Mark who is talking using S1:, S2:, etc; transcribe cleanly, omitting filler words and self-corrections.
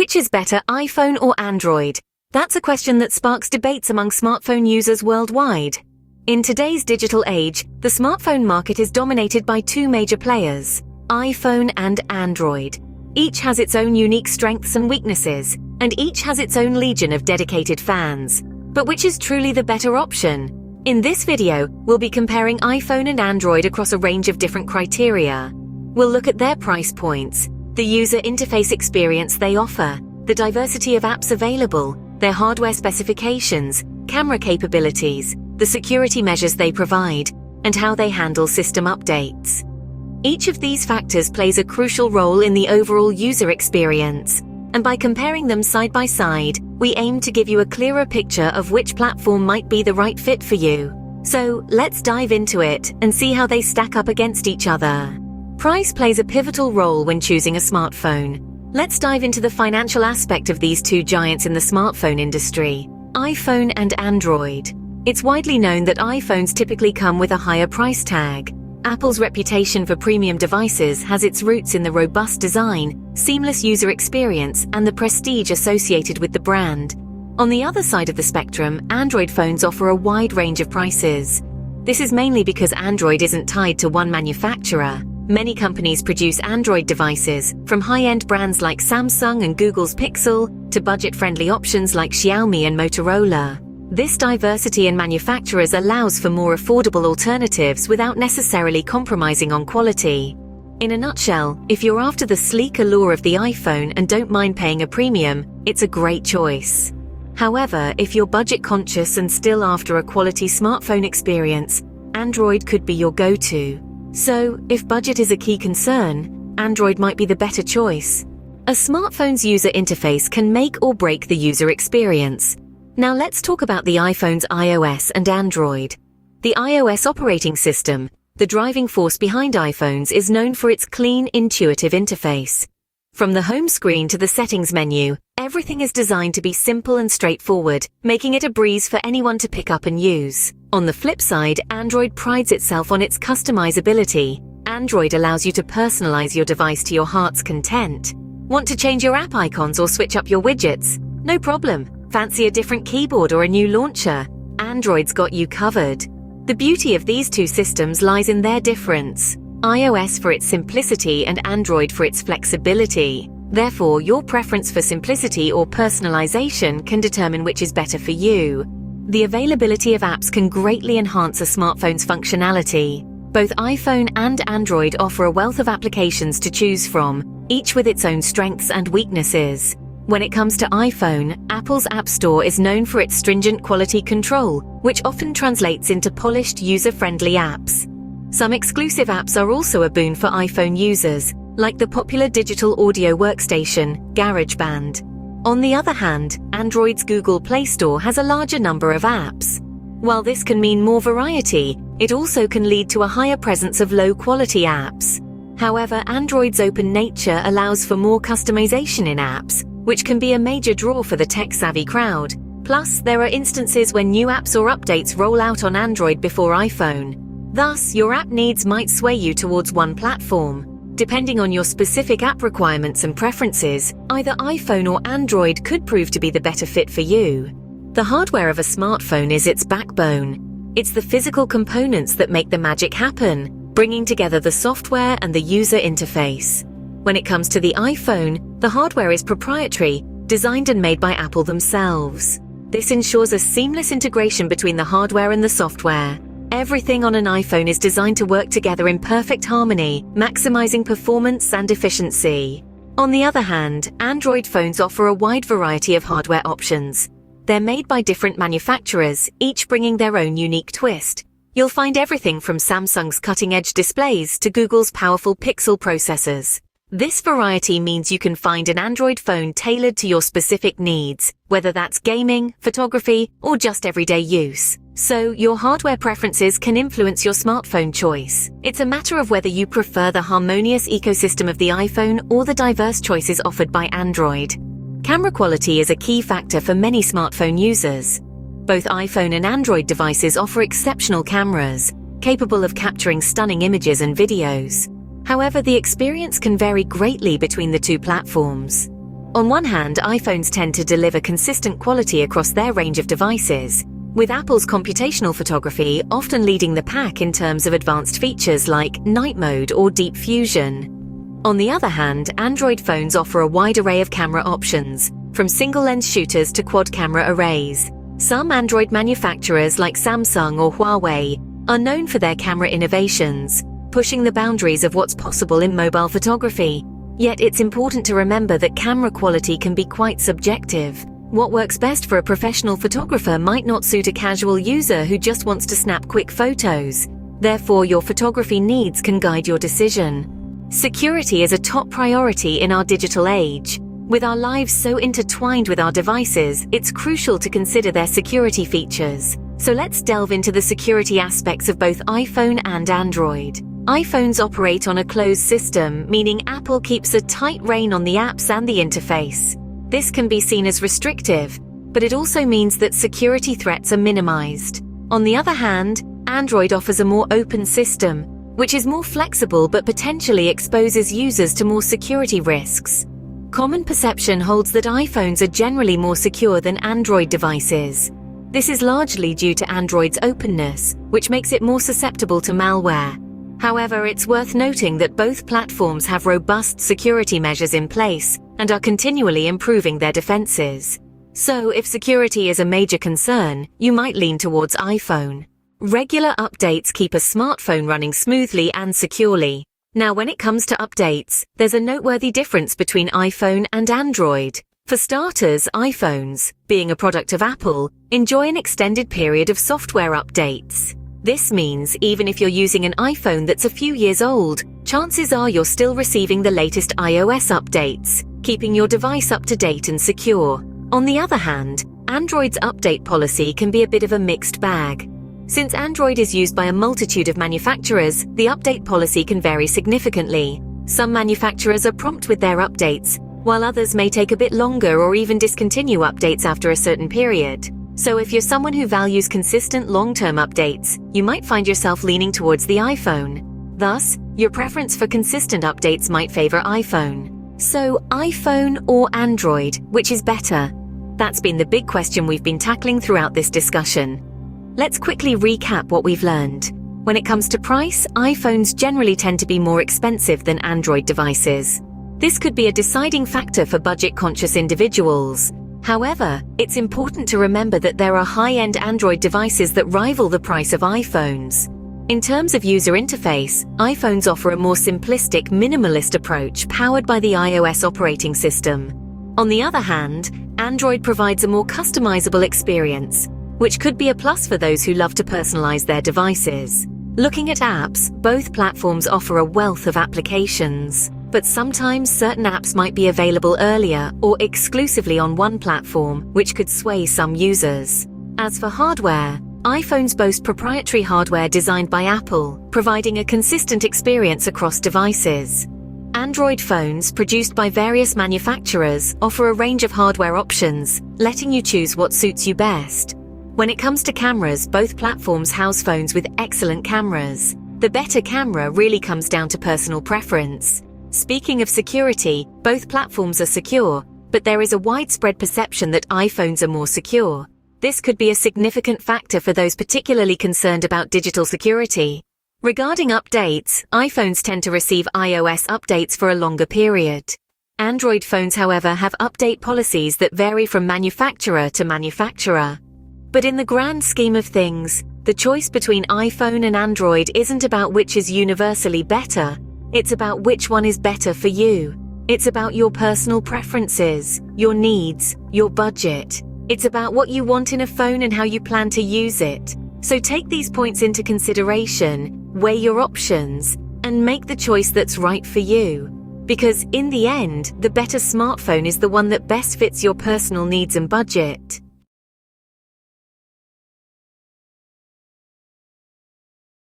S1: Which is better, iPhone or Android? That's a question that sparks debates among smartphone users worldwide. In today's digital age, the smartphone market is dominated by two major players, iPhone and Android. Each has its own unique strengths and weaknesses, and each has its own legion of dedicated fans. But which is truly the better option? In this video, we'll be comparing iPhone and Android across a range of different criteria. We'll look at their price points, the user interface experience they offer, the diversity of apps available, their hardware specifications, camera capabilities, the security measures they provide, and how they handle system updates. Each of these factors plays a crucial role in the overall user experience, and by comparing them side by side, we aim to give you a clearer picture of which platform might be the right fit for you. So, let's dive into it and see how they stack up against each other. Price plays a pivotal role when choosing a smartphone. Let's dive into the financial aspect of these two giants in the smartphone industry, iPhone and Android. It's widely known that iPhones typically come with a higher price tag. Apple's reputation for premium devices has its roots in the robust design, seamless user experience, and the prestige associated with the brand. On the other side of the spectrum, Android phones offer a wide range of prices. This is mainly because Android isn't tied to one manufacturer. Many companies produce Android devices, from high-end brands like Samsung and Google's Pixel, to budget-friendly options like Xiaomi and Motorola. This diversity in manufacturers allows for more affordable alternatives without necessarily compromising on quality. In a nutshell, if you're after the sleek allure of the iPhone and don't mind paying a premium, it's a great choice. However, if you're budget-conscious and still after a quality smartphone experience, Android could be your go-to. So, if budget is a key concern, Android might be the better choice. A smartphone's user interface can make or break the user experience. Now let's talk about the iPhone's iOS and Android. The iOS operating system, the driving force behind iPhones, is known for its clean, intuitive interface. From the home screen to the settings menu, everything is designed to be simple and straightforward, making it a breeze for anyone to pick up and use. On the flip side, Android prides itself on its customizability. Android allows you to personalize your device to your heart's content. Want to change your app icons or switch up your widgets? No problem. Fancy a different keyboard or a new launcher? Android's got you covered. The beauty of these two systems lies in their difference. iOS for its simplicity and Android for its flexibility. Therefore, your preference for simplicity or personalization can determine which is better for you. The availability of apps can greatly enhance a smartphone's functionality. Both iPhone and Android offer a wealth of applications to choose from, each with its own strengths and weaknesses. When it comes to iPhone, Apple's App Store is known for its stringent quality control, which often translates into polished, user-friendly apps. Some exclusive apps are also a boon for iPhone users, like the popular digital audio workstation, GarageBand. On the other hand, Android's Google Play Store has a larger number of apps. While this can mean more variety, it also can lead to a higher presence of low-quality apps. However, Android's open nature allows for more customization in apps, which can be a major draw for the tech-savvy crowd. Plus, there are instances when new apps or updates roll out on Android before iPhone. Thus, your app needs might sway you towards one platform. Depending on your specific app requirements and preferences, either iPhone or Android could prove to be the better fit for you. The hardware of a smartphone is its backbone. It's the physical components that make the magic happen, bringing together the software and the user interface. When it comes to the iPhone, the hardware is proprietary, designed and made by Apple themselves. This ensures a seamless integration between the hardware and the software. Everything on an iPhone is designed to work together in perfect harmony, maximizing performance and efficiency. On the other hand, Android phones offer a wide variety of hardware options. They're made by different manufacturers, each bringing their own unique twist. You'll find everything from Samsung's cutting-edge displays to Google's powerful Pixel processors. This variety means you can find an Android phone tailored to your specific needs, whether that's gaming, photography, or just everyday use. So, your hardware preferences can influence your smartphone choice. It's a matter of whether you prefer the harmonious ecosystem of the iPhone or the diverse choices offered by Android. Camera quality is a key factor for many smartphone users. Both iPhone and Android devices offer exceptional cameras, capable of capturing stunning images and videos. However, the experience can vary greatly between the two platforms. On one hand, iPhones tend to deliver consistent quality across their range of devices, with Apple's computational photography often leading the pack in terms of advanced features like night mode or deep fusion. On the other hand, Android phones offer a wide array of camera options, from single-lens shooters to quad-camera arrays. Some Android manufacturers like Samsung or Huawei are known for their camera innovations, pushing the boundaries of what's possible in mobile photography. Yet it's important to remember that camera quality can be quite subjective. What works best for a professional photographer might not suit a casual user who just wants to snap quick photos. Therefore, your photography needs can guide your decision. Security is a top priority in our digital age. With our lives so intertwined with our devices, it's crucial to consider their security features. So let's delve into the security aspects of both iPhone and Android. iPhones operate on a closed system, meaning Apple keeps a tight rein on the apps and the interface. This can be seen as restrictive, but it also means that security threats are minimized. On the other hand, Android offers a more open system, which is more flexible but potentially exposes users to more security risks. Common perception holds that iPhones are generally more secure than Android devices. This is largely due to Android's openness, which makes it more susceptible to malware. However, it's worth noting that both platforms have robust security measures in place and are continually improving their defenses. So, if security is a major concern, you might lean towards iPhone. Regular updates keep a smartphone running smoothly and securely. Now, when it comes to updates, there's a noteworthy difference between iPhone and Android. For starters, iPhones, being a product of Apple, enjoy an extended period of software updates. This means even if you're using an iPhone that's a few years old, chances are you're still receiving the latest iOS updates, keeping your device up to date and secure. On the other hand, Android's update policy can be a bit of a mixed bag. Since Android is used by a multitude of manufacturers, the update policy can vary significantly. Some manufacturers are prompt with their updates, while others may take a bit longer or even discontinue updates after a certain period. So if you're someone who values consistent long-term updates, you might find yourself leaning towards the iPhone. Thus, your preference for consistent updates might favor iPhone. So, iPhone or Android, which is better? That's been the big question we've been tackling throughout this discussion. Let's quickly recap what we've learned. When it comes to price, iPhones generally tend to be more expensive than Android devices. This could be a deciding factor for budget-conscious individuals. However, it's important to remember that there are high-end Android devices that rival the price of iPhones. In terms of user interface, iPhones offer a more simplistic, minimalist approach powered by the iOS operating system. On the other hand, Android provides a more customizable experience, which could be a plus for those who love to personalize their devices. Looking at apps, both platforms offer a wealth of applications, but sometimes certain apps might be available earlier or exclusively on one platform, which could sway some users. As for hardware, iPhones boast proprietary hardware designed by Apple, providing a consistent experience across devices. Android phones, produced by various manufacturers, offer a range of hardware options, letting you choose what suits you best. When it comes to cameras, both platforms house phones with excellent cameras. The better camera really comes down to personal preference. Speaking of security, both platforms are secure, but there is a widespread perception that iPhones are more secure. This could be a significant factor for those particularly concerned about digital security. Regarding updates, iPhones tend to receive iOS updates for a longer period. Android phones, however, have update policies that vary from manufacturer to manufacturer. But in the grand scheme of things, the choice between iPhone and Android isn't about which is universally better. It's about which one is better for you. It's about your personal preferences, your needs, your budget. It's about what you want in a phone and how you plan to use it. So take these points into consideration, weigh your options, and make the choice that's right for you. Because in the end, the better smartphone is the one that best fits your personal needs and budget.